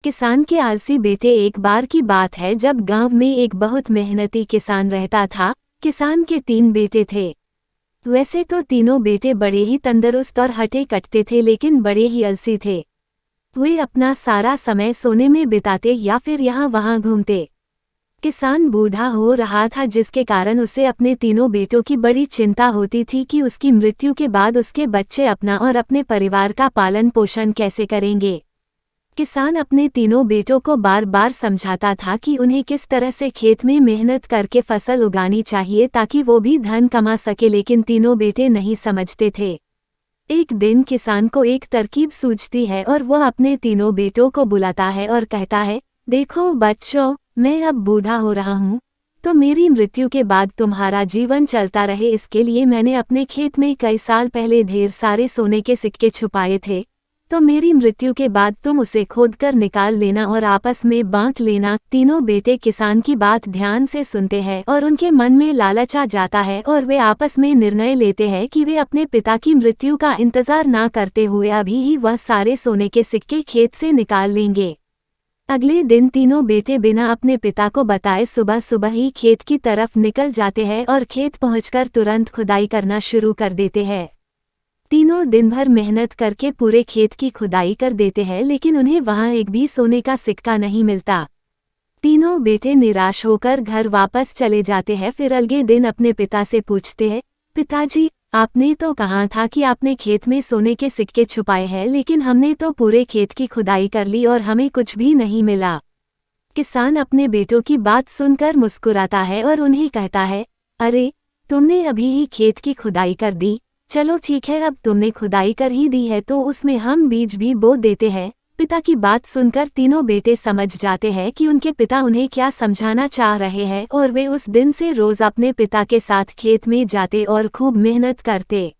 किसान के आलसी बेटे। एक बार की बात है जब गांव में एक बहुत मेहनती किसान रहता था। किसान के 3 बेटे थे। वैसे तो तीनों बेटे बड़े ही तंदुरुस्त और हटे कटते थे, लेकिन बड़े ही आलसी थे। वे अपना सारा समय सोने में बिताते या फिर यहाँ वहाँ घूमते। किसान बूढ़ा हो रहा था, जिसके कारण उसे अपने तीनों बेटों की बड़ी चिंता होती थी कि उसकी मृत्यु के बाद उसके बच्चे अपना और अपने परिवार का पालन पोषण कैसे करेंगे। किसान अपने तीनों बेटों को बार बार समझाता था कि उन्हें किस तरह से खेत में मेहनत करके फसल उगानी चाहिए ताकि वो भी धन कमा सके, लेकिन तीनों बेटे नहीं समझते थे। एक दिन किसान को एक तरकीब सूझती है और वह अपने तीनों बेटों को बुलाता है और कहता है, देखो बच्चों, मैं अब बूढ़ा हो रहा हूँ, तो मेरी मृत्यु के बाद तुम्हारा जीवन चलता रहे, इसके लिए मैंने अपने खेत में कई साल पहले ढेर सारे सोने के सिक्के छुपाए थे। तो मेरी मृत्यु के बाद तुम उसे खोदकर निकाल लेना और आपस में बांट लेना। तीनों बेटे किसान की बात ध्यान से सुनते हैं और उनके मन में लालच आ जाता है और वे आपस में निर्णय लेते हैं कि वे अपने पिता की मृत्यु का इंतजार ना करते हुए अभी ही वह सारे सोने के सिक्के खेत से निकाल लेंगे। अगले दिन तीनों बेटे बिना अपने पिता को बताए सुबह सुबह ही खेत की तरफ निकल जाते हैं और खेत पहुंचकर तुरंत खुदाई करना शुरू कर देते हैं। तीनों दिन भर मेहनत करके पूरे खेत की खुदाई कर देते हैं, लेकिन उन्हें वहां एक भी सोने का सिक्का नहीं मिलता। तीनों बेटे निराश होकर घर वापस चले जाते हैं। फिर अगले दिन अपने पिता से पूछते हैं, पिताजी, आपने तो कहा था कि आपने खेत में सोने के सिक्के छुपाए हैं, लेकिन हमने तो पूरे खेत की खुदाई कर ली और हमें कुछ भी नहीं मिला। किसान अपने बेटों की बात सुनकर मुस्कुराता है और उन्हें कहता है, अरे, तुमने अभी ही खेत की खुदाई कर दी, चलो ठीक है, अब तुमने खुदाई कर ही दी है तो उसमें हम बीज भी बो देते हैं। पिता की बात सुनकर तीनों बेटे समझ जाते हैं कि उनके पिता उन्हें क्या समझाना चाह रहे हैं और वे उस दिन से रोज अपने पिता के साथ खेत में जाते और खूब मेहनत करते।